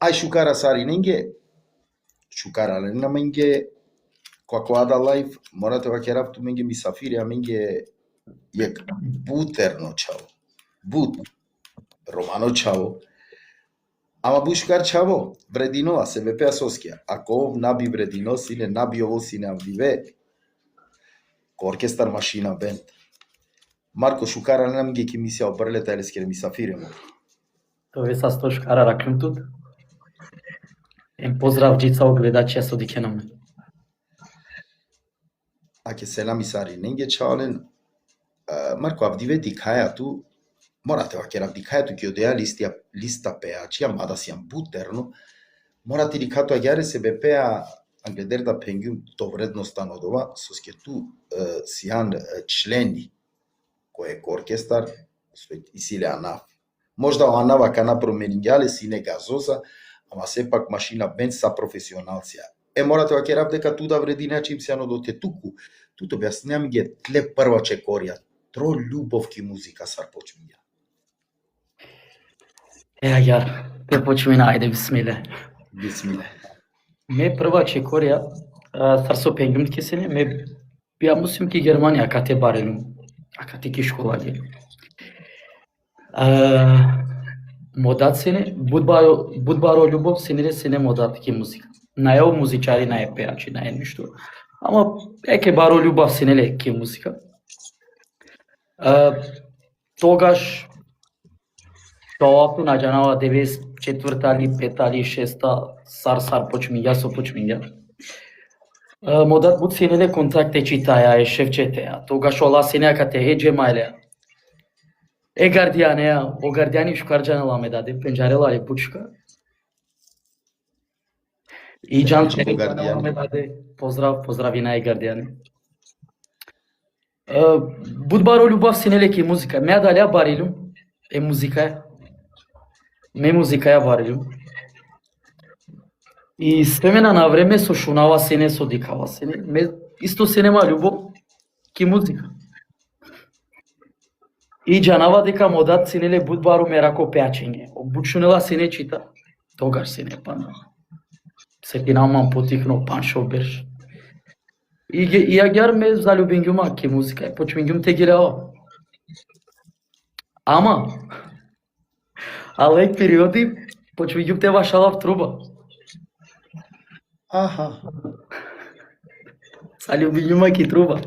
Ai shukara sari ninge, shukara lena minge, kwa kwada live, morate wakeraftu minge misafiri ya minge yek buterno chavo, but, romano chavo, ama bushkar chavo, vredino a SVP Asoskia, ako nabi vredino sine, nabi ovo sine avdive, ko orkestar mašina band. Marko shukara lena minge ki misja obrleta ili skjer misafiri mo. Тоа са 100 шкара раклим тут. Поздрав джица огледачија со дикеном. Аке селам исари ненге чален. Марко авдиве дикаја ту. Morate vakera dikhaetu ki odea lista peacia, mada siam buterno. Morate dikhaetu agare se bepea angleder da pengium to vrednostan odova, soske tu sian členi koje orkestar isile anaf. Možda o anava kana promeningale sine gazosa, ама сепак машина бен са професионалција. Морате ваке дека туда вреди начим се ано до тетуку. Туто објасням ги тле прва чекорија. Тро љубов ки музика сар почмија. Јар, те почмина, ајде бисмиле. Бисмиле. Ме прва чекорија, сар со пенгим ке се не, ме бија мусим ки Германија, кате барелум, а кате ки школа ги. Модат сене, будбаро љубов сене модат ки музика. Најо музичари, наје пеачи, наје ништо. Ама еке баро љубов сенеле ки музика. Тогаш тоа најанава 94-та или 5-та или 6-та сар почмиња со почмиња. Модат буд сенеле контакте читаја, шефчетеја. Тогаш ола сенеја кате еџе мајлеја. Гардијанеја, о гардијани шукарџанела ме даде, пенџарела е пучка. И џан шукарџанела ме даде, поздрави на гардијани. Будбаро љубов сенеле ки музика. Ме далја барилум, музика. Ме музика ја барилум. И с времена на време со шунава сене, со дикава сене. Ме исто се нема љубов ки музика. И џанава дека модат сенеле будбаро мерако пеачење. Обучунела сене чита. Тогаш сене пана. Сетинаман потихно паншо берш. И јагјар ме залюбингюма ки музика. Почмингюм те гиреава. Ама, алек периоди почмингюм те вашалав труба. Аха. Залюбингюма ки труба.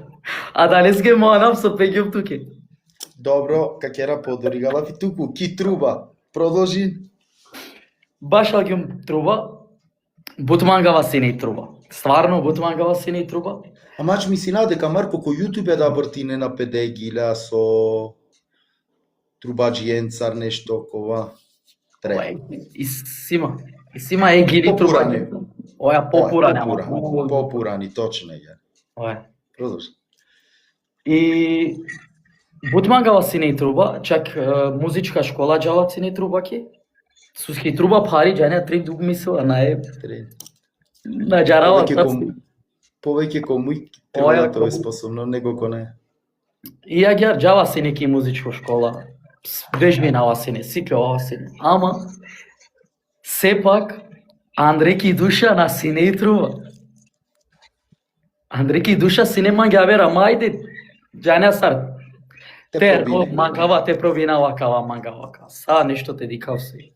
А далес ге моанам со пенгюм туке. Добро, какера подоригала ви туку, ки труба. Продолжи. Баш алгјум труба, бутмангава сене труба. Стварно бутмангава сене труба. Амач мислина дека Марко кој YouTube да бртине на педегила со трубаџиенцар нешто кова. Треба. Исима гили труба. Оја попурани. Попурани, точно е. Оја. Продолжи. И бутмангава сене труба, чак музичка школа џава сене труба ки. Суски труба пари џаня три дуг мисла наe. На џарава повеќе кој треба тоа е способно него коне. И јагјар џава сене ки музичка школа. Вежбинава сене, сипјава сене. Ама сепак Андреки душа на сене труба. Андреки душа сене мангавера мајде џаня сар. Те мангава те пробина вакава мангава. Са нешто те дикав се.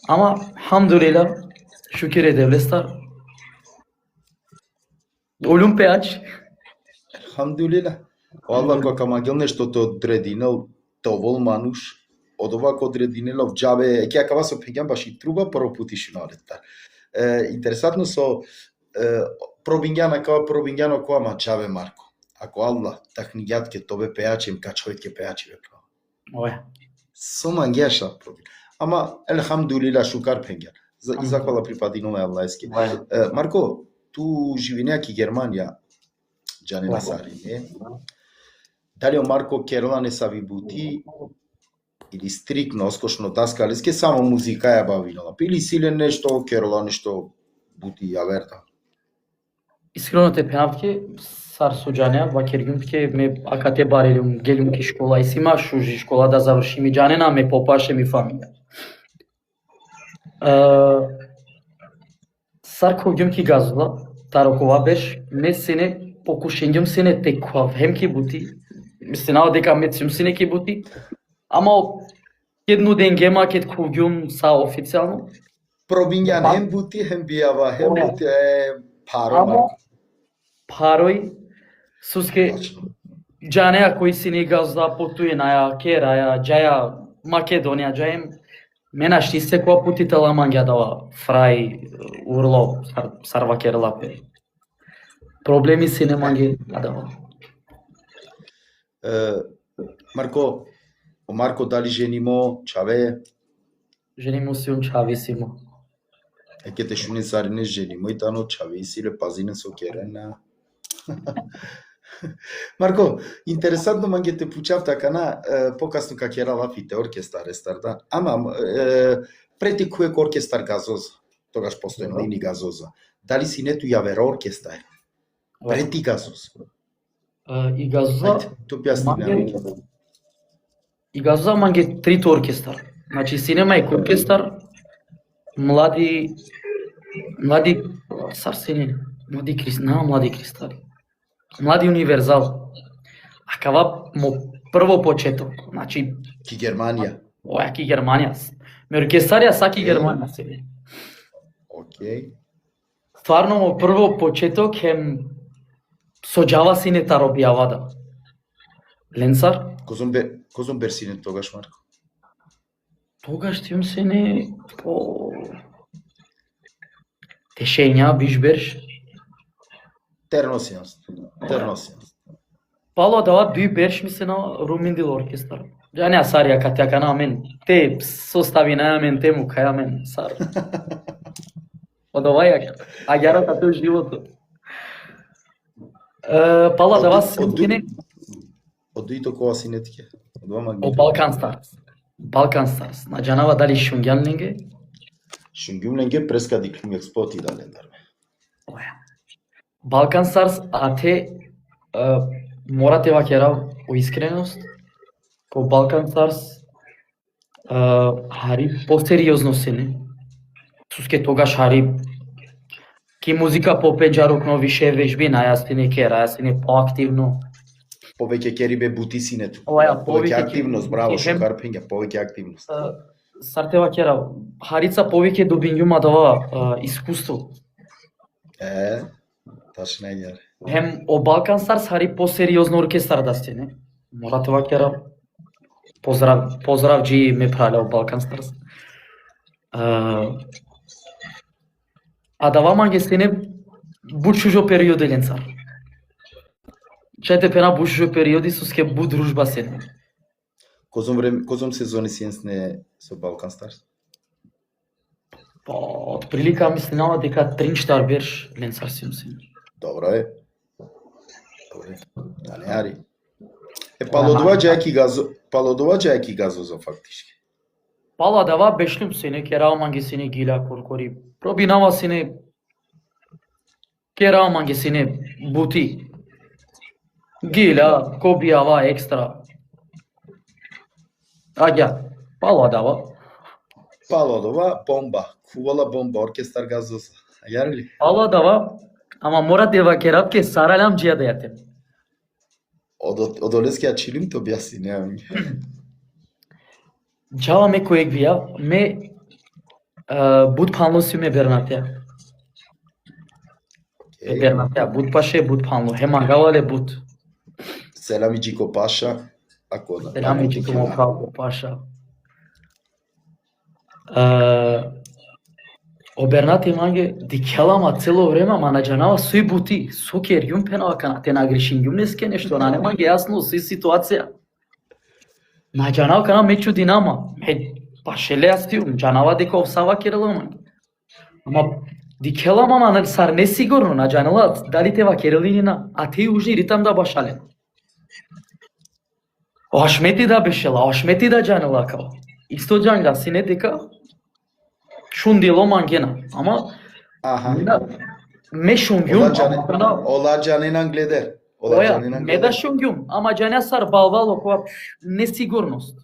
Ама хамдулила шукире девлестар. Олум пеач. Хамдулила. Аллах кога магел нешто то одрединел товол мануш. Од овако одрединелов џабе, ќе акава со пеѓам баш и труба прво пути шуналетар. Интересантно со пробињано која ма џабе Марко. Ако Аллах тахнијат ке тобе пеачем, ка човек ке пеачи бе право. Оја. Суман геша пробин. Ама елхамдулила шукар пењан. И захвала припадиноме Аллајски. Марко, ту живинеа ки Германија, џане на сарине. Дали Марко керла не са ви бути или стрикно, скошно таскалеске, само музика ја бавинала. Или силен нешто, керла нешто бути ја верта. Искрено те пенавтке, сар суџања, вакергюмтке, ме акате барелюм, гелюм ки школа, и сима шужи школа да завршим, и џанена ме попаше ми фамилија. Сар когјум ки газула, тарокова беш, ме сене покушењум сене текуав, хем ки бути, мислинава дека мецјум сене ки бути, ама едну ден гема кет когјум са официјално. Пробињан хем бути, хем бијава, хем бути паро. Ама парој, суске, џанеа кои сене газда потуенаја, кераја, џаја Македонија, џајем, мена штисте која путитела мангја дава, фрај, урло, сарва керлапе. Проблеми си не манги дава. Марко, дали женимо, чаве? Женимо си чаве симо. Ке те шуни сарине женимо и тано чаве си ле пазине со керена. Марко, интересантно манге те пучав така на покасно как ера лафите оркестар рестарда. Ама прети кој оркестар газоза, тогаш постои нини газоза. Дали си нету јавера оркестар? Прети газоза. И газоза. То пјасни. И газоза манге трите оркестар. Значи синема е оркестар, млади сарсени, млади кристали. Млади универзал. А кава мо прво почеток, значи ки Германија. Оја ки Германија. Ме оркестарија саки Германија себе. Океј. Стварно мо прво почеток хем соџава сине таробијавада. Ленцар. Козом берсине тогаш, Марко? Тогаш тим сине по тешења бишберш. Терносијанс. Пало дава дуј берш ми се на Руминдил оркестар. Џанеа сарија катјака на мен. Те состави на мен тему каја мен сар. Од овај агјара като животот. Пало дава сине. Од дуито кога си нетке. Од Балкан Старс. На џанава дали шунгјан ленге? Шунгјум ленге преска диклум експоти дале дарме. Оја. Балкан Старс, а те морате вакера у искреност, ко Балкан Старс хари посериозно сене. Суске тогаш хари ки музика попеџарок но више вежби најасне кера, јасне поактивно. Повеќе кери бе бутисинето. Повеќе активност, браво, шокарпинга, повеќе активност. Сарте вакера харица повеќе добињума дава искуство. Тачна е. Хем о Балкан Старс хари посериозно оркестар да сте, не? Морате вакера поздрав джи ме прале о Балкан Старс. А дава манге стене бучужо периоди ленцар. Чете пена бучужо периоди суске бу дружба сене. Козом сезони сиенсне со Балкан Старс? Од прилика мислинава дека 3-4 берш ленцар сим сене. Добро е. Данеари. Палодува џајки газозо фактички. Пала дава бешлум сене, керао манги сене гила коркори. Пробинава сене керао манги сене бути. Гила, кобијава екстра. Аѓа, пала дава. Бомба. Хубава бомба, оркестар газоза. Аѓари ли? Пала дава. Ама мора дева керапке саралам џија да јатем. Од олескија чилим то бјаси, неам. Џава ме којек вија, ме буд панло си ме бернатеа. Бернатеа, буд паше, буд панло. Хемангалале буд. Селами џико паша, ако да. Селами џико мокако паша. Обернати манге дикелама цело време, ама наџанава сој бути, со керјум пенава кана те нагрешињум неске нешто, на нема ги јасно сој ситуација. Наџанава кана мечу динама, пашеле јастиум, џанава дека овсава керела манге. Ама дикелама ама сар несигурно, наџанала дали тева керелинина, а те ужни ритам да башален. Ошмети да бешела, ошмети да џанала као. Исто џанга сине дека шундило мангена, ама ме шунгјум. Ола џаненан гледер. Ме да шунгјум, ама џаня сар балвало која несигурност.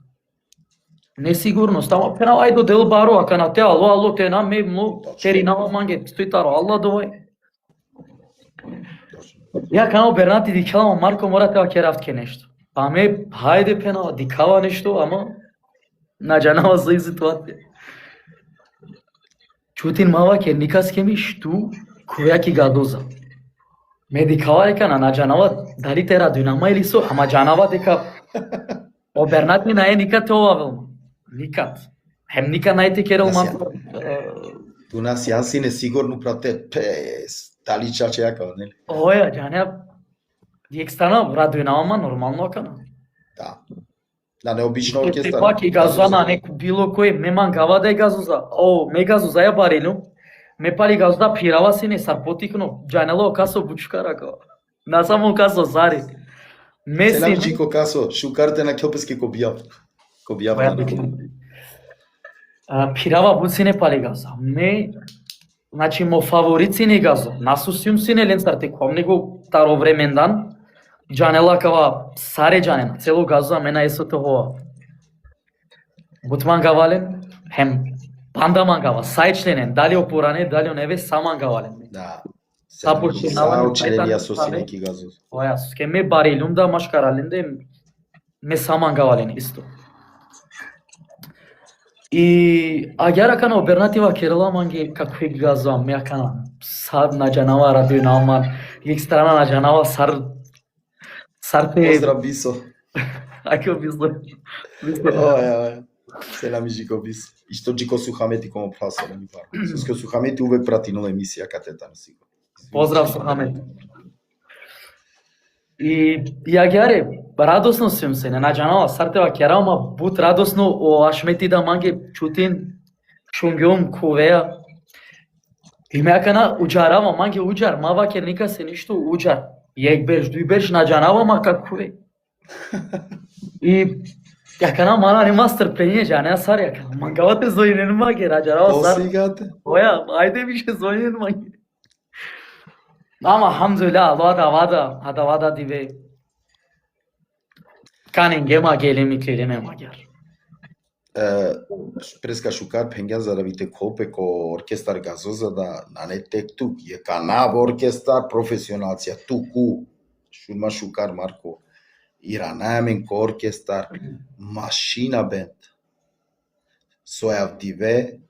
Несигурност, ама пена ајдо дел баро, ака на те ало те на ме мло теринава манге стоитаро алла довај. Ја канал Бернати дикала Марко мора тева керавтке нешто. Па ме хајде пена дикава нешто, ама наџанава за ситуација. Чутин мава ке никас ке ми шту која ки гадоза. Ме дикава дека на наџанава дали те радуинама или со, ама џанава дека о Бернати на е никад те овавел. Никад. Хем никад најте керел ман. Ту нас јас си несигурно прате, дали чаче јака, нели? Оја, џаня, диек стана радуинама нормално акана. Да. Да, необично оркестар. Те пак и газа на неку било кој ме мангава да е газуза. Ме газуза ја барелу. Ме пали газда пирава си не сарпотикно. Џанело касо бучка рака. На само касо зари. Селам Джико касо, шукарте на кјопески кобијав. Пирава буци не пали газа. Ме, значи мо фаворици не газа. Насусјум си не ленцарте ком него таро времендан. Џанела кава саре џанена, цело газа мена есото хова. Бутман гавален, хем панда мангава, сајчленен, дали опоране, дали оневе саман гавален. Да. Сапорченавален, Саучелија со синеки газоз. Оја, ке ме барелум да машкарален де ме саман гавален исто. И агјара кана Бернатива керела манге какви газа ме кана сар на џанава радуинама, ек страна на џанава сарте. Поздрав Бисо. Ајко Бисо. Оја. Селам Джико Бисо. И што Джико Сухамети комо пласа да ми пара. Суско Сухамети увек прати нова емисија катетан сигурно. Поздрав Сухамет. И јагјаре, радосно сум се, не наџанала сартева керама, бут радосно о ашмети да манге чутин, шунгјом кувеа. И меакана уџарава, манге уџар, мава кер ника се ништо уџар. Јек берш, дуј берш наџанава, ма какве. И јакана мана нема стрпење, џане сар јакана, мангавате зојнен манге, наџанава сар. Посигате? Оја, ајде више зојнен манге. Ама хамдулилlah Allah vada dive каненгема гелеми клелеме магар. Преска шукар пенгјан за да вите колпе ко оркестар газоза да не тек тук е канав оркестар професионалција туку шурма шукар Марко Иранамен ко оркестар машина бенд сојав диве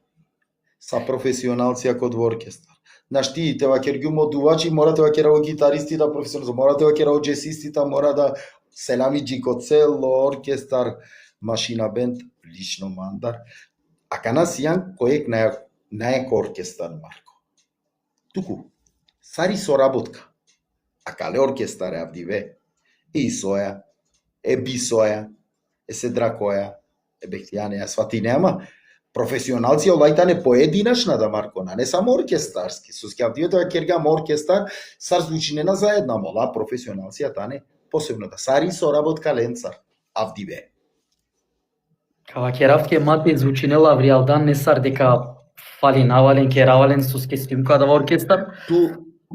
са професионалција код оркестар. Знаеш ти, тева кер ги модувачи, мора тева кераво гитаристи да професионалци, мора тева кераво джесистита, мора да селами Джико цело оркестар, машина бенд, лично мандар. А кана сијан којек најак оркестар, Марко. Туку, сари соработка. А кале оркестар е авдиве, и соја, е бисоја, е седракоја, е бехтијане, свати нема. Професионалција олајтане поединачна да Маркона, не само оркестарски. Со скјавдивето ја кергам оркестар, сар звучинена заедна, мола професионалција тане посебно да сари соработка ленцар, авдиве. Кава керавтке мати звучинела вријалдан не сар дека фалинавален керавален со скестимка да оркестар.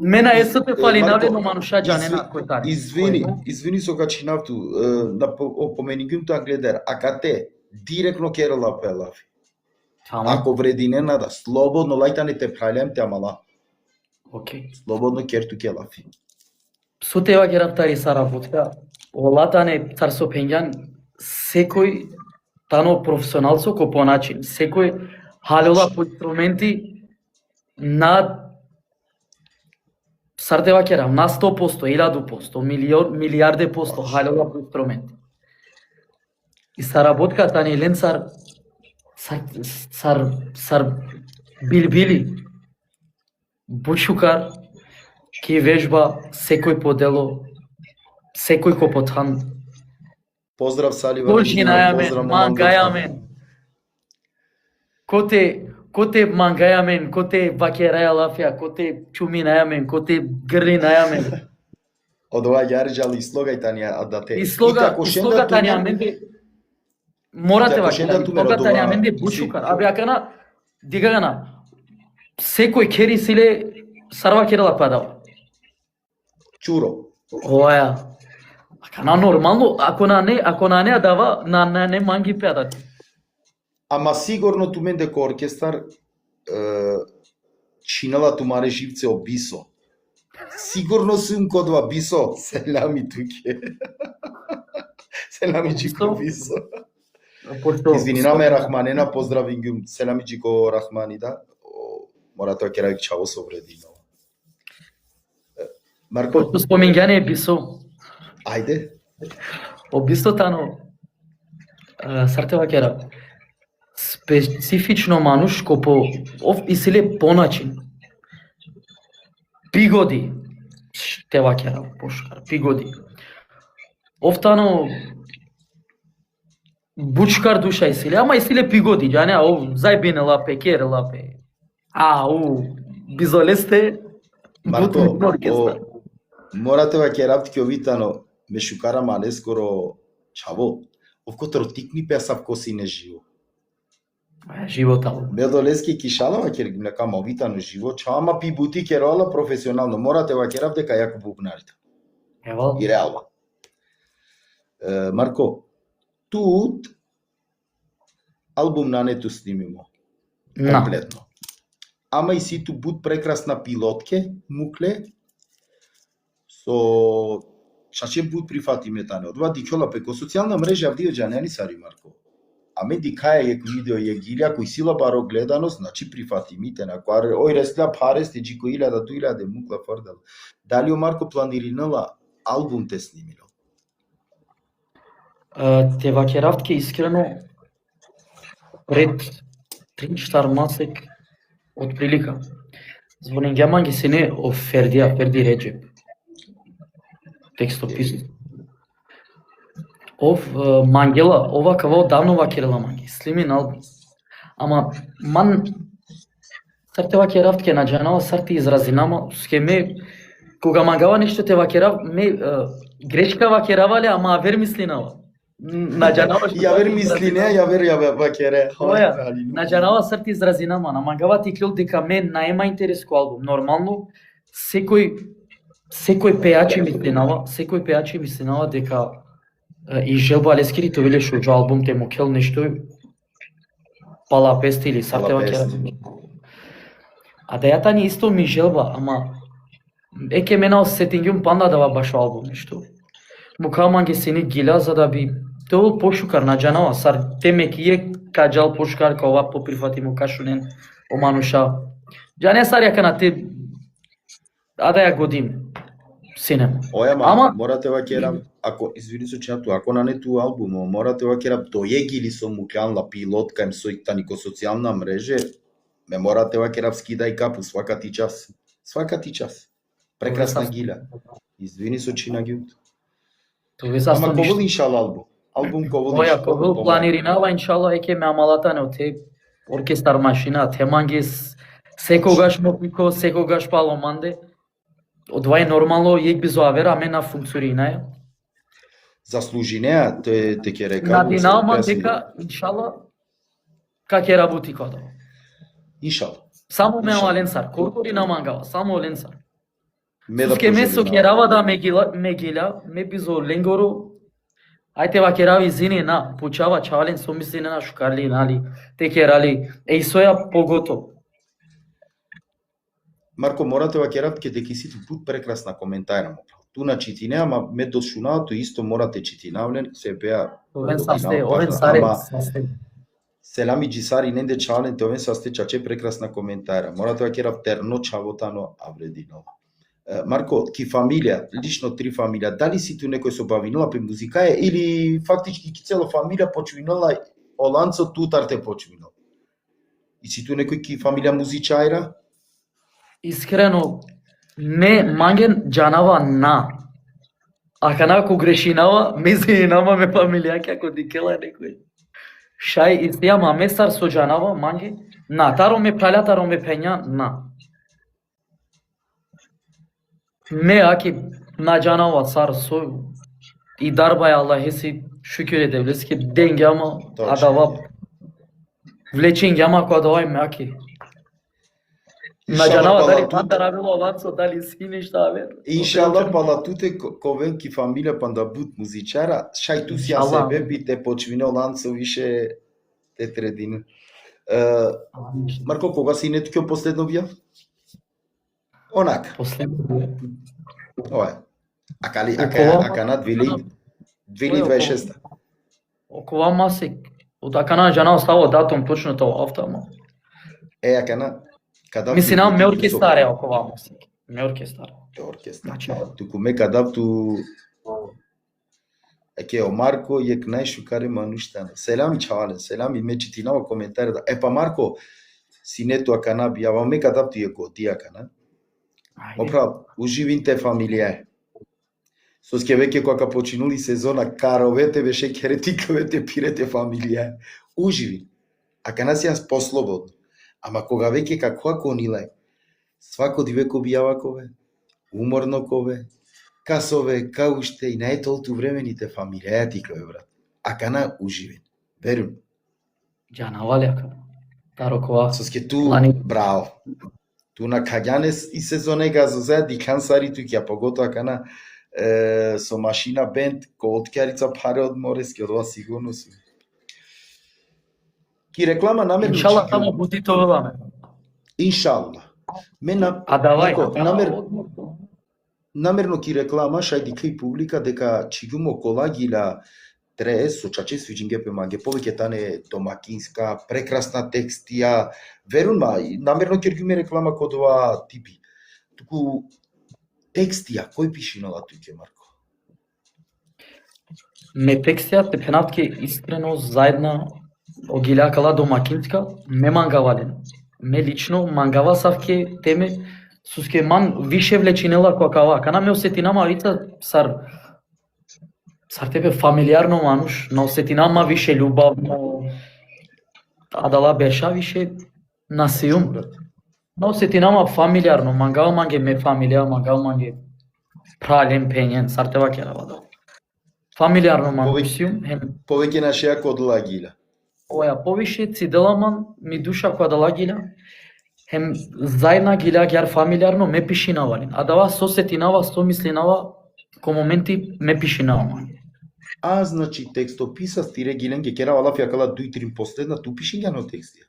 Мена есото фалинавален но мануша џанена кој тани. Извини со качинавту, на поменингунту англедер, акате директно керала пелави. Ако врединена да слободно лајтане те прајлем те амала. Окей. Слободно керту келафи. Со тева кераптари са работка. Олатане цар со пењан секој тано професионалцо ко по начин. Секој халела по инструменти на сартева керам на 100%, 1000%, милиарде посто халела по инструменти. И са работка тани ленцар сар билбили бучукар ки вежба секој подело, секој ко потхан. Поздрав Салива. Поздрав мангајамен. Коте мангајамен, коте вакераја лафија, коте чуминајамен, коте грлинајамен. Од ова јарџали слогај танија да те. И слога танија менде морате вакера. Слога танија менде бучукар. Абе акана дигана. Секој кери силе сарва керала падава. Чуро. Оја. Акана нормално, ако на не дава, на не манги пеадат. Ама сигурно ту мен дека оркестар чинела тумаре живце обисо. Сигурно сум кодва бисо, селами туќе. Селами чико бисо. Извини, наме Рахманена, поздравим ги, селами чико Рахмани, да. Мора тоа керајк чаво совредино. Марко, Пошто спомингање бисо. ајде. О бисотано сартева кера. Специфично мануш копо ов исиле поначин. Пигоди тева кера пошкар, пигоди. Офтано бучкар душа исиле, ама исиле пигоди, џане, ов зајбине лапе, кер лапе. Бизолесте Марко, бутни оркестар. морате ва керавти ке овитано, ме шукара мале скоро чаво. Овкотро тикни песав коси не живо. Живота. Ме долески кишалава кер ги млекама овитано живо, чама пи бути кероала професионално. Морате ва керав дека јако бубнарите. Ево. И реално. Марко, тут албум на нету снимимо. На. Комплетно. Ама и си ту буд прекрасна пилотке, мукле, со шаче буд прифатиме тане. Одва дикола пеко социјална мрежа авдио џанени сари, Марко. Аме дикаја јек видео ја гилја кој сила баро гледано, значи прифатимите на кој ој ресла паресте джико 1000 мукла фордал. Дали о Марко планиринала албум те снимило? Те вакеравтке искрено пред 3-4 масек од прилика. Звонингјаман ги сене о Ферди Реджеп. Текстопис. Ов Мангела, ова каво давно вакерела манги. Слимин албум. Ама ман сарте вакеравтке на џанава сарти изразинама скеме кога мангава нешто те вакерав ме грешка вакеравале ама авер мислинава. На џанава Јавер мислине, јавер вакере. на џанава сарти изразинама, на мангава ти клел дека мен наема интерес ко албум. Нормално секој пејачи мислинава дека и желба лескири то веле шо албум те му кел нешто пала песте или сарте вакера. А да јата ни исто ми желба, ама еке мена сетингјум панда дава баш албум нешто. Мукаман ги сени гила за да би тоа пошукар на џанава сар теме кие каџал пошукар кова по прифатимо кашунен омануша. Џане сар јака на те да ја годим синема. Ама морате ва керам, ако извини се чату, ако на нету албум, морате ва керам дојегили со муклјанла пилотка им со танико социјална мреже, ме морате ва керам скидај капу свака ти час. Прекрасна гиля. Извини со чина гјут. Ама ковол иншала албум. Албум ковол иншала. Ковол планиринава иншала еке ме амалатане од те оркестар машина, темангес секогаш мопико, секогаш паломанде. Одва е нормално јек би зоавера, аме на функционираја. Заслужи неа, те ќе река. На диналма дека иншала ка ќе работи кода. Иншала. Само ме ленсар, корпори на мангава, само ленсар. Суске месо керава да ме бизо ленгоро. Ајте ва керави зини на пучава чавален со мислине на шукарли, нали, те керали, еј соја погото. Марко, морате ва керат ке дека си пут прекрасна коментара му. Ту на читине, ама ме дошунаато исто морате читинавлен, се беа овен састе. Селами џисари ненде чален, те овен састе чаче прекрасна коментара. Морате ва керат терно чавотано аврединова. Марко, ки фамилија, лично 3 фамилија, дали си ту некој со бавинила пе музикаја или фактички ки цела фамилија почвинала оланцо тутарте почвинал? И си ту некој ки фамилија музичајра? Искрено, ме манген џанава на. А канако грешинава, ме зинама ме фамилија како дикела некој. Шај истијама месар со џанава манге на. Таро ме праља, таро ме пења на. Ме аки на џанава сар со и дарбај Аллахе си шукür edevleski dengama adava влечењама која давај ме аки. На џанава дали пантаравило овацо дали си нешта вер. Иншалла палатуте ковен ки фамилија панда бут музичара, шај ту си ја себе бите почвино ланцо више те тредина. Марко, кога синето ќе последно бија? Онака. Последно. Ова. Ака на 2026. Около масик. Од акана жана остава датум точно тоа автома. Ака на када Мислам ме оркестаре около масик. Ме оркестаре. Значи, туку ме кадапту Еке, Марко е најшукари мануштана. Селами чавален, селами ме читинава коментари да. Епа Марко, синето акана бијава ме кадапту е готи акана. Опра, уживинте фамилија. Со ке веќе кога починули сезона, каровете беше керетикавете пирете фамилија. Уживин. Акана си јас послободно. Ама кога веќе каква кониле, свако дивеко бијава кове, уморно кове, касове, кауште и најтолту времените фамилија ти кове, брат. Акана уживен. Верум. Джана валяка. Тарокова. Со ке ту, браво. Ту на каѓанес и сезоне газозет и кансари ту ќе поготоа акана со машина бенд, ко откјарица паре од морески, од ова сигурно су. Ки реклама намерно... Иншалла тамо бутитоваме. Иншалла. А давај, намерно ки реклама, шајди кај публика, дека чигумо кола гила трес, со чаче свиџинге пема, ге повеќе тане домакинска, прекрасна текстија, верун ма, намерно ки реклама код ова типи. Туку текстија, кој пиши на латуќе, Марко? Ме текстија те пенатке искрено заедна огилјакала домакинска, ме мангавален. Ме лично мангава савке теме суске ман више влечинела која кана ме осетинама вица сар тебе фамилиарно мануш, на осетинама више љубавно, адала беша више насиум. На осетинама фамилиарно, мангал манге ме фамилија, мангал манге прален пењен, сар тева керава. Фамилиарно манусиум. Повеќе нашија кодла гила. Оја, повише циделаман ми душа која дала гила, хем заедна гила гјар фамилиарно ме пишинавалин, а дава сосетинава, мислинава, ко моменти ме пишинава. Значи текстописас тире гилен ге кера вала фјакала 2-3 последна ту пишињано текстија.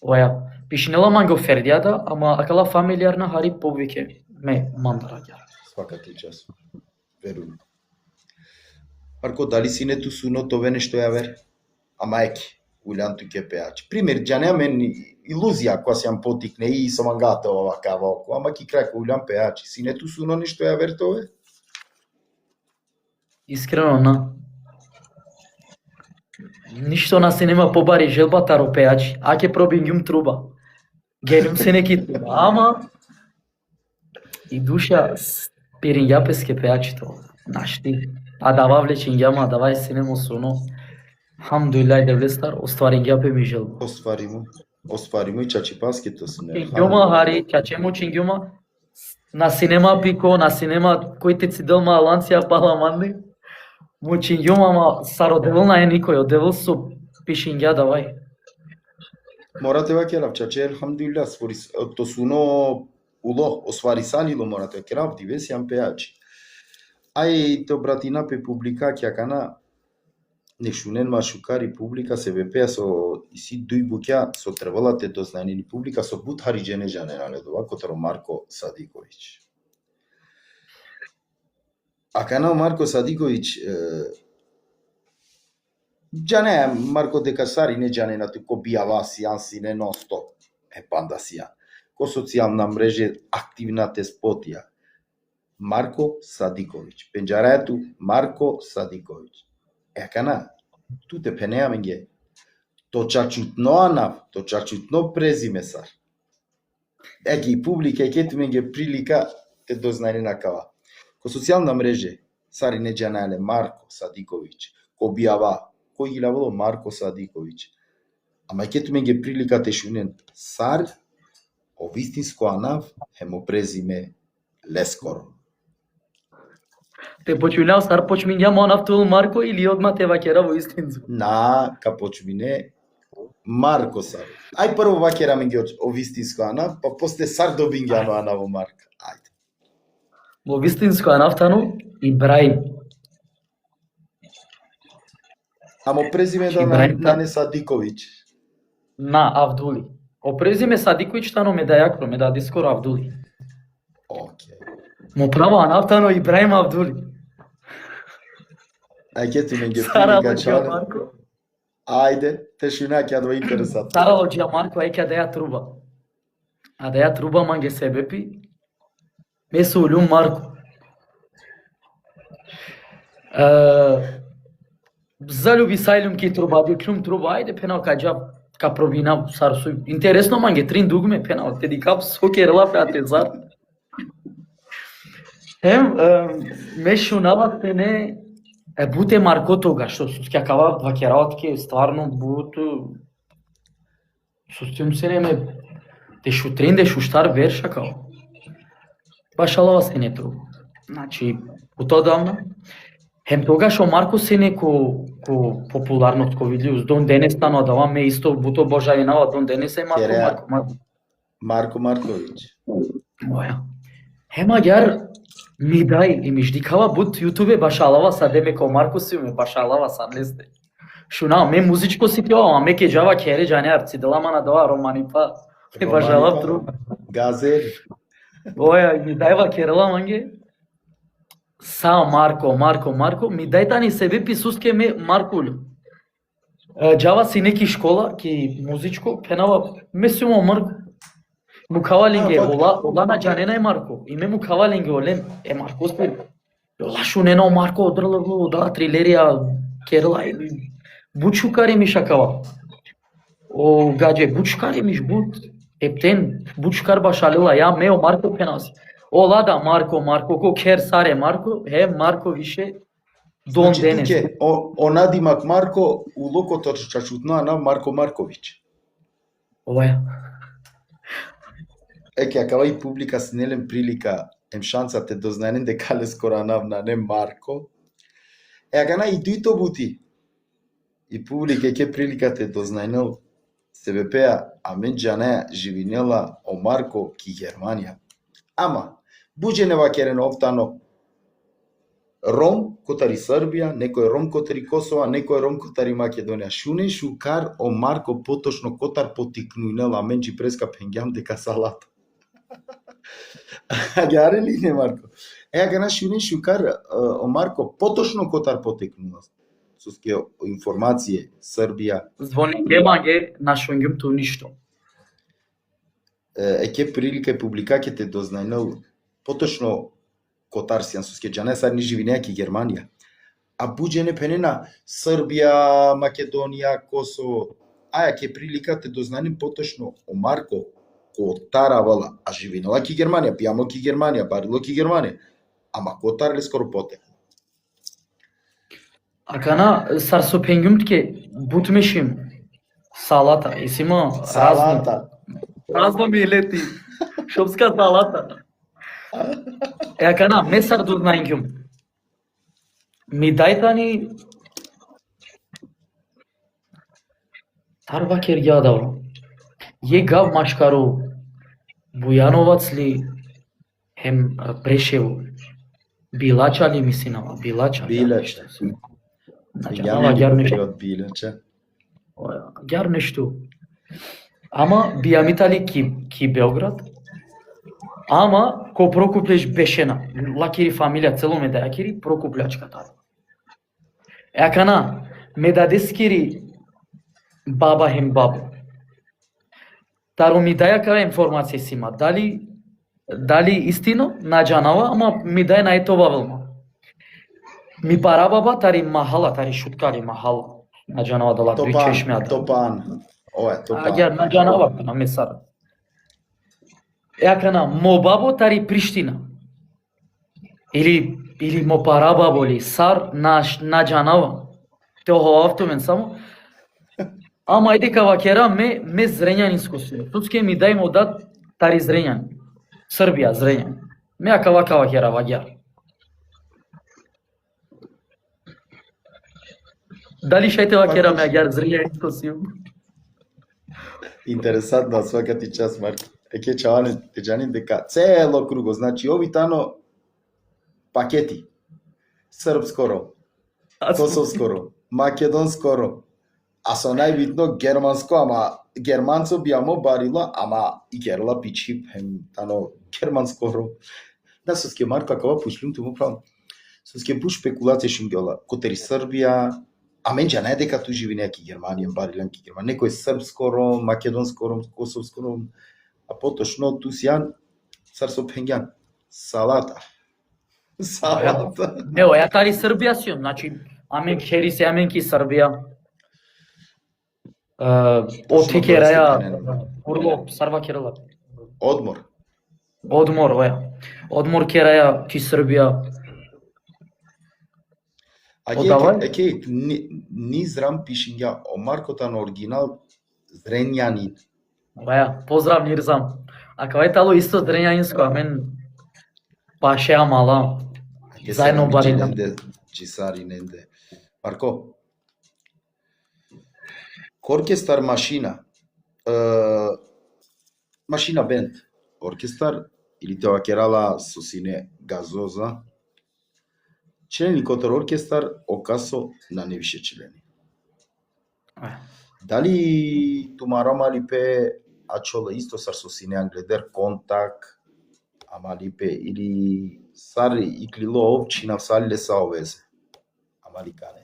Оја, пишинела манго фердијата, ама акала фамилиарна хари повеќе ме мандара гјар. Свака ти час. Верувам. Марко, дали синето суно тове нешто ја вер? Ама еки, улјанту ке пеач. Пример, джанеа мен илузија која се јам потикне и со мангата овака око, ама ки крајка улјан пеач. Синето суно нешто ја вер тове? Искрено на. Ништо на се нема побари желбата ропеач, а ке пробим јум труба. Гелим се неки труба, ама и душа пирин јапеске пеачито. Нашти. А дава влечен јама, давај се немо суно. Хамдулилlah devletler ostvaring yapı jel. Ostvarimo i čačipaskito su ne. Čingjuma hari, čačemo čingjuma. Na sinema piko, na sinema koji te cidilma lancija palamandi. Mu čingjuma ma sarodelna je nikojo, devil su pišingja davaj. Morate vakelav čače, alhamdulillah, to su no ulo, osvarisanilo morate vakelav, dives jam pejači. Aj to bratina pe publikacija kana нешунен машукари публика се вепеа со иси дуј буќа со требалате дознанени публика со бутхари дженежане наледува котро Марко Садиковиќ. А канал Марко Садиковиќ джане Марко Декасари не джане на туко бијава сијанси не нон стоп. Панда сијан. Ко социјална мрежа активната спотија. Марко Садиковиќ. Пенџарајату Марко Садиковиќ. Екана, ту те пенеаме ге. То чачутно анав, то чачутно презиме сар. Еки публика еке ту менге прилика те дознали на кава. Ко социјална мреже, сари не джанале Марко Садиковиќ, ко бијава, кој ги лавало Марко Садиковиќ. Ама еке ту менге прилика те шунен сар, овистинско анав, хемо презиме лескоро. Те почуляв сар почмиња монафтул Марко или одма те вакера во истинско? На, ка почмине Марко сар. Ај прво вакера менге о вистинско анав, па после сар добињано анаво Марка. Ајде. Во вистинско анафтану Ибраим. Амо презиме да Ибраим Нане Садиковиќ. на Авдули. О презиме Садиковиќ тано ме да јакро, ме да дискоро Авдули. Океј. Му право анафтано Ибраим Авдули. Ајде ти ме ги Сара прилика Лоџија чален. Марко. Ајде, те шуна ќе да интересат. Сара Лоџија Марко еќа да ја труба. А да ја труба манге себепи. Месо улюм Марко. Залюби сајлюм ки труба, диклюм труба, ајде пенал каѓа ка пробина сарсу. Интересно манге трин дугме пенал, те дикап сокерла феате зар. Ме шунава пене буте Марко тога, што ќе кава вакераот ке стварно буту сустим се неме дешу трин дешу штар верша као. Башалава се не труба. Значи, утодавна хем тогаш Марко се неко популарност ко видливост, дон денес станува да ме исто буто божајнава, дон денес е Марко. Марко Марковиќ. Моја. Хем агар ми дај и ми ждикава бут јутубе башалава са деме ко Марко си ме башалава са лесте. Шуна, ме музичко си пјава, ме ке джава кере джане арци делама на дова романи па. Ме башалав труба. Газел. Оја, ми дајва керела манге. Са Марко, ми дај тани себе писуске ме Маркулю. Джава си неки школа, ки музичко, пенава, ме сумо Марко. Му кавалинге, ола на джанена е Марко. Име му кавалинге, олен, е Марко спил. Ола шунено Марко, одрла, да, трилерија, керла, бучукари ми шакава. О, гадже, бучукари миш бут. Ептен, бучукар башалила, ја мео Марко пенас. Ола да Марко, ко кер саре Марко, Марко више дон денес. Значи, онадимак Марко, улокото чачутна на Марко Марковиќ. Оја. Еке, акава и публика снелем прилика, ем шанса те дознајнен дека ле скора навна не Марко. Акана и дуито бути. И публика ке прилика те дознајнел себе пеа, а мен джане живинела о Марко ки Германија. Ама, буџене вакерен офтано Ром котари Србија, некој Ром котари Косова, некој Ром котари Македонија. Шунен шукар о Марко поточно котар потикнујнела, мен джи преска пенгјам дека салата. Агаре ли не Марко? Агана шунен шукар о Марко поточно котар потикнула. Суске информације Србија. Звони гемаге на шунгјум ту ништо. Еке прилика и публикаќите дознајнал поточно котарсијан суске джане сар ни живинеа ки Германија. А буџене пенена Србија, Македонија, Косово. Аја ке приликате дознајнем поточно о Марко котаравала, а живинела ки Германија, пијамо ки Германија, барило ки Германија. Ама котарле скоро потек. Акана сар со пенгјумтке бутмешим салата, исима Салата. разно ми лети. Шопска салата. Акана ме сар дознајнјум. Ми дајтани тарва кергјадава. Е гав машкаро Бујановац ли хем Прешево. Билача ли мисинава? Билача. Билача. Ама гјар нешто. Од Билача. Гјар нешто. Ама бијамитали ки Белград. Ама ко Прокуплеш бешена. Лакири фамилија цело ме дајакири Прокуплячка тара. Акана ме дадескири баба хем бабо. Таро ми даја кај информација си има. Дали истино на джанава, ама ми дај на етова велма. Ми пара баба тари махала, тари шуткали махала. На джанава дала дуј чешмеа. Топан. Ова Топан. Агар на джанава на месара. Акана мо бабо тари Приштина. Или мо пара бабо ли сар на джанава. Те оховавто само. Ама ајде кавакера ме Зрењанинско се. Туцке ми дај му дат тари Зрењан. Србија Зрењан. Ме кавакера ваѓар. Дали шајте вакера ме агар Зрењанинско се? Интересантно свака ти час Марко. Еке чаване теџанин дека цело круго, значи ови тано пакети. Српско Ром, Косовско Ром, македонскоро. А со најбитно германско, ама германцо би амо барила, ама и герла пичи, тано германскоро. Да, соске Марко, акава пушлим туму правно. Соске пуш спекулација шингела. Котери Србија, а менџа не дека ту живи неки Германија, барилен ки Германија, некој српскоро, македонскоро, косовскоро, а поточно ту сјан царсо пенгјан. Салата. Салата. Ево, ја тари Србија сјум, значи, амен хери се амен ки Србија. Оти кераја, урло, сарва керала. Одмор. Одмор, оја. Одмор кераја ки Србија. А Одавај? еке низрам пишиња о Маркотан оригинал Зренјанин. Оја, поздрав Нирзам. А кај тало исто Зренјанинско, амен паше амала. Заедно барилам. Чисари ненде. Марко. Оркестар машина. Машина бенд. Оркестар или тоа керала со сине газоза. Члени котор оркестар окасо на невише члени. Дали тумаро малипе ачола исто сар со сине англедер контак амалипе или сар иклило опчина салле саовезе амаликане.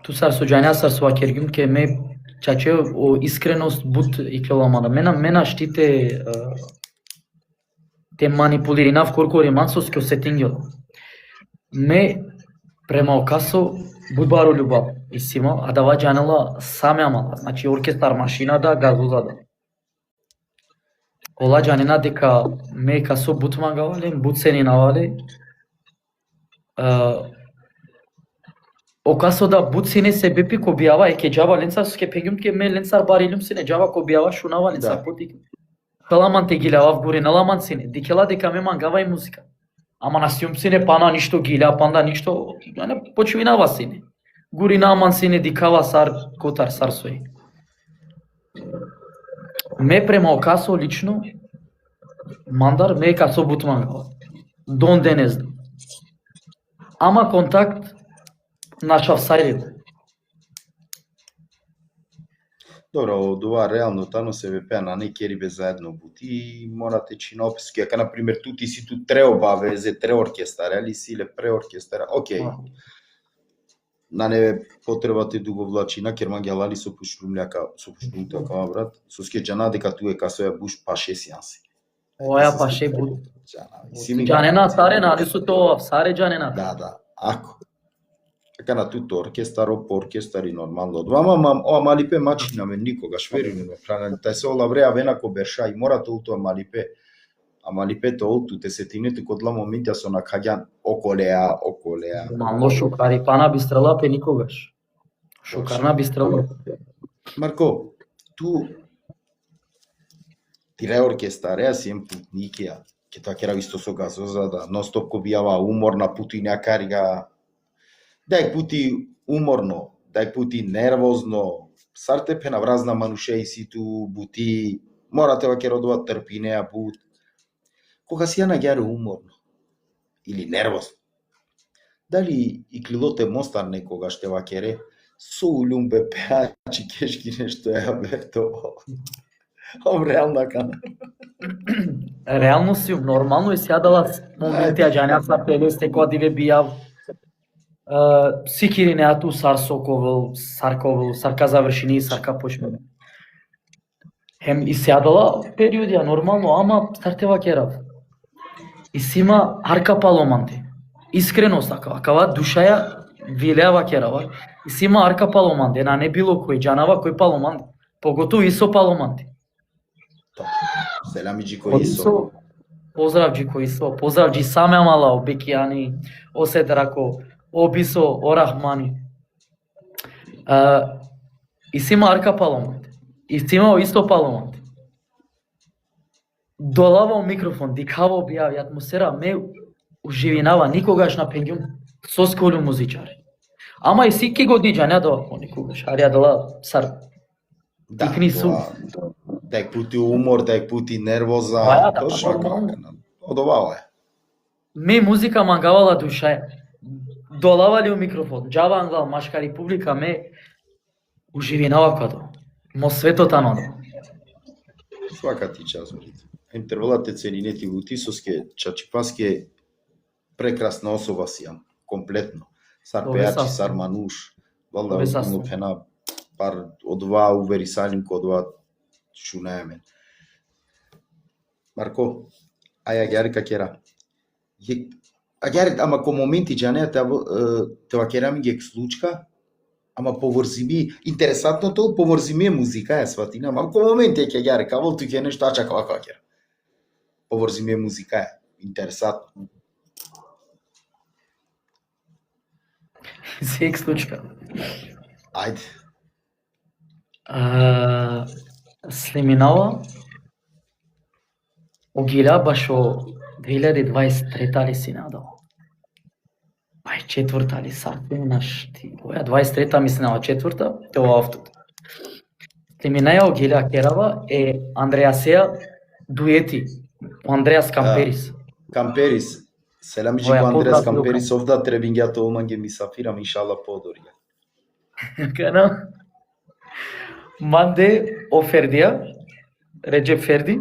Ту сар со џања сар со акергим ке ме чаче о искреност бут иклеламана. Мена штите те манипулиринав коркори мансоске осетингел. Ме према окасо будбаро љубав исима, а дава џанела саме амала, значи оркестар машина да газуза да. Ола џанена дека ме касо бут мангавале, бут сени навале. Окасо да бут сине се бепи ко бијава еке џава ленца ске пегим ке ме ленцар барилум сине џава ко бијава шунава ленца потик. Халаман те гилава вгоре наламан сине, дикела дека ме мангава и музика. Ама на сјум сине пана ништо гиля, панда ништо, не почвинава сине. Гури наман сине дикава сар котар сар сој. Ме према окасо лично, мандар ме касо бут мангава. Дон денес. Ама контакт нашав сајлет. Добро, од ова реално тано се вепеа на некерибе заедно бути, морате чина описки, ака на пример ту ти си ту тре обавезе, тре оркестар, али си иле пре оркестар, окей. На не потребате дуго влачина, керман гјалали со пушлумљака, со пушлумта кама брат, со скеџана дека ту е касоја буш паше сијанси. Оја паше бут. Џанена сарена, али со тоа, саре џанена. Да, ако. Така на туто оркестар, по оркестари нормално. Двама ова малипе мачина ме никогаш верувам ме пранали. Тај се олавреа венако берша и мора тоа малипе. А малипето олту те сетинете код ла моменти со накаѓан околеа. Мало шукари пана бистрела пе никогаш. Шукарна бистрела. Марко, ту тире оркестареа си ем путникија. Ке тоа кера исто со газоза да ностоп ко бијава уморна путинја карига. Дај пути уморно, дај пути нервозно, сарте пе на вразна мануше си ту бути, морате ва керодова трпинеа бут. Кога си ја наѓаре уморно или нервозно, дали и клилоте Мостар некогаш те ва кере, со улюмбе пеачи кешки нешто ја бе тоа. Реална кана. Реално си нормално и сјадала моменти а џања са пелесте кога диве бијав. Сикири неату Сарковил, Сарка завршини и Сарка почме. Хем и сјадала периодија нормално, ама стартева керав. И сима арка паломанте. Искрено сакава, кава душаја вилеава керава. И сима арка паломанте, на не било кој џанава кој паломанте. Поготово Исо паломанте. Селами Джико Исо. Поздрав Джико Исо, поздрав Джи саме амала обекијани, оседрако. Обисо, Орахмани. И сима арка паломанте. И сима исто паломанте. Долавал микрофон, дикаво објави атмосфера, ме уживинава никогаш на пењум со сколу музичари. Ама и сики години џања да никогаш, арија дала сар. Тикни су. Дај пути умор, дај пути нервоза, точно како. Од ова е. Ме музика мангавала душаја. долавали у микрофон. Джава ангал машкари публика ме уживинава кадо. Мо светот анодо. Свака ти час, брит. Интервалате ценинети во Тисоске, Чачипаске, прекрасна особа си јам, комплетно. Сар пејачи, сар мануш, валда но пена пар од два увери салимко, од два шунаемен. Марко, аја гјари какера. Ама ко моменти джанеа те вакера ми гек случка, ама поврзими, интересантното поврзими музика е сватина, ама ко моменти ќе гјари, кавол ту ќе нешто ачака вакера. Поврзими музика е, интересантно. Сек случка. Ајде. Слеминава огиля баш о 2023 ли си надал. 24 ли сарпен наш ти. Оја 23 мислинава 4-та, те ова автото. Слеминаја огиля керава е Андреасеја дуети. Андреас Камперис. Камперис. Selamcı Andreas Kamperis ovda trebingat olmange misafiram inşallah podorya. Kana mande o Ferdiya Recep Ferdi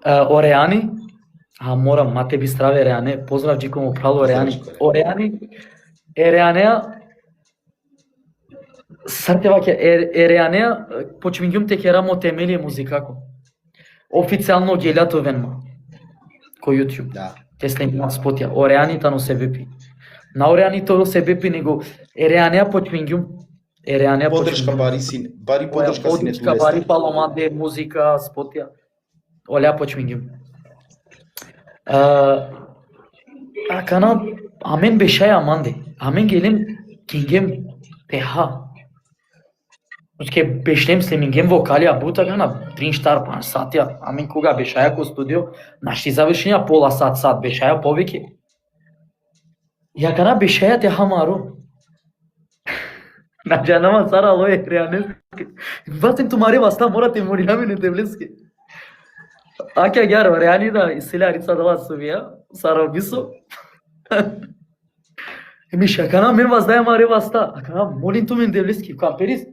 Oreani moram mate bi strave Reane pozdrav džikom upravo Oreani Ereanea Сартева ќе Ереанеа почмињум те керамо темели музикако. Официјално гелјато венма. Ко YouTube. Да. Те слемина спотја. Ореани тано себепи. На Ореани тоа себепи него Ереанеа почмињум. Ереанеа подршка бари подршка си не тулеста. Бари паломаде музика спотја. Олја почмињум. Кана амен бешаја аманде. Амен гелем кингем пеха. Ке бешлем слемингем вокалија бута гана 3-4 сатија, амин кога бешаја ко студио, нашти завршенија пола сат бешаја повеќе. Ја гана бешаја те хамаро. На джанама сара лој реанес. Ватен тумаре васта морате морјами не девлеске. Аќа гјаро реани да селарица дала сувија, сара бисо. Еми шакана мен ваздаја маре васта. Акана молин ту мен девлески Камперис.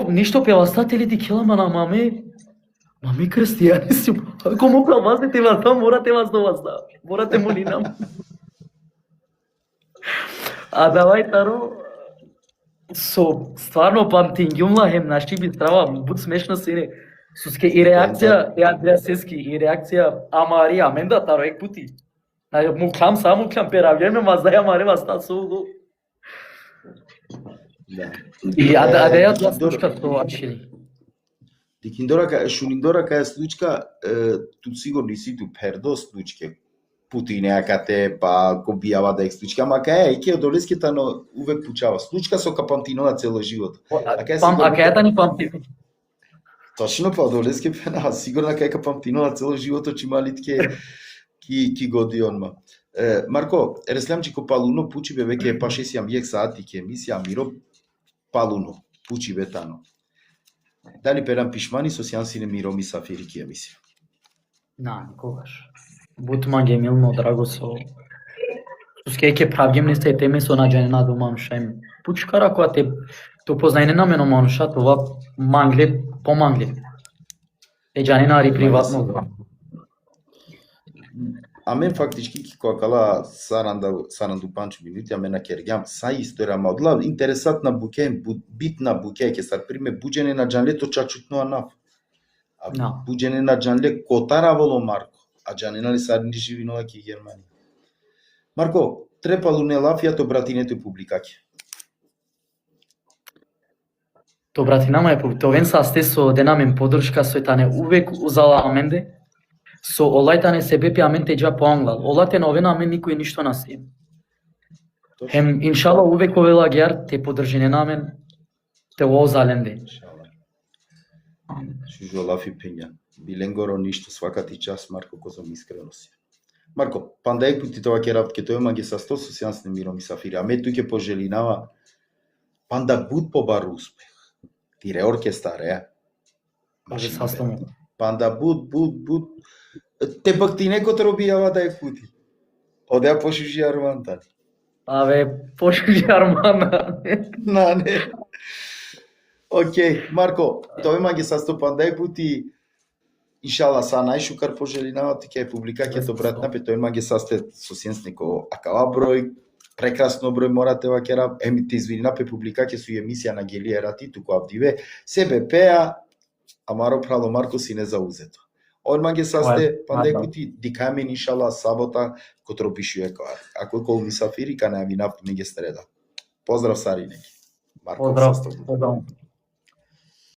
Ништо певастатели ти кела на маме крстијани си. Ако му правазите васта, морате вас до васта. Морате молинам. А давај таро со стварно памтињумла хем нашти би трава буд смешно сине. Суске и реакција е Андреасески и реакција Амарија менда таро ек пути. Му клам само клам перавјеме маздаја маре васта со. Да. И адеја тоа случка тоа ачили. Шуниндора кај случка, тут сигурно си ту пердо случке. Пути некате, па го бијава да ек случка, ама кај ќе одолески тано увек пучава. Случка со капантинона цело живот. А кај тани памтини? Точно па одолески пена, сигурно кај капантинона цело живот очималитке ки годионма. Марко, реслямчи ко палуно пучи бе веќе па 6 јек сати ке емисија Миро палуно пучи бе тано. Дали перам пишмани со сјансине Миро мисафири ке емисија? На, никогаш. Бутман ге милно драго со Суске ке правгем не сте теме со наџајна думам шајм. Пучкара која те познајне на мено мануша това мангле по мангле. Еџанина ри приватно. А мен фактички кога кала Саранду панчу минути, а мен на кергјам са историја модла интересантна буке, битна буке ке сар приме буџене на џанлето чачутнуа нав. А буџене на џанле котараволо Марко, а џанена ли сар ни живинува ки Германија. Марко, трепалу не лафија то братинето публикаќе. То братинама е повен састе со денамен подршка со етане увек узала аменде. Со олајтане себепи амен те джа поанглал. Олате на овена амен никој ништо насе. Хем иншала увек овела гјар те подржине на амен те озаленде. Шужо лафи пења. Биленгоро ништо свакати час Марко козом искрено си. Марко, пандаек пути тоа ке работ ке тој маге са 100 со сјансне Миро мисафири. А ме туќе пожелинава панда буд по бар успех. Тире оркестаре. Може састомо. Панда буд. Те пак ти неко тробијава да е пути. Одеа пошужија рвантани. Абе, пошли Армана. Не. Океј, Марко, тоа ги саступан дај пути. Иншала са најшукар пожелинавате ќе публикацијата обратна пе тој ги састе со сенснико акава број, прекрасно број морате вакера, емите извинина пе публикација со емисија на Гелија Рати, туку авдиве, себе пеа, амаро прало Марко си не заузето. Одма ги састе пандекути дикамен иншала сабота котро пишуе коар. Ако кол мисафири кана ми нафту неге среда. Поздрав Сари неги. Поздрав.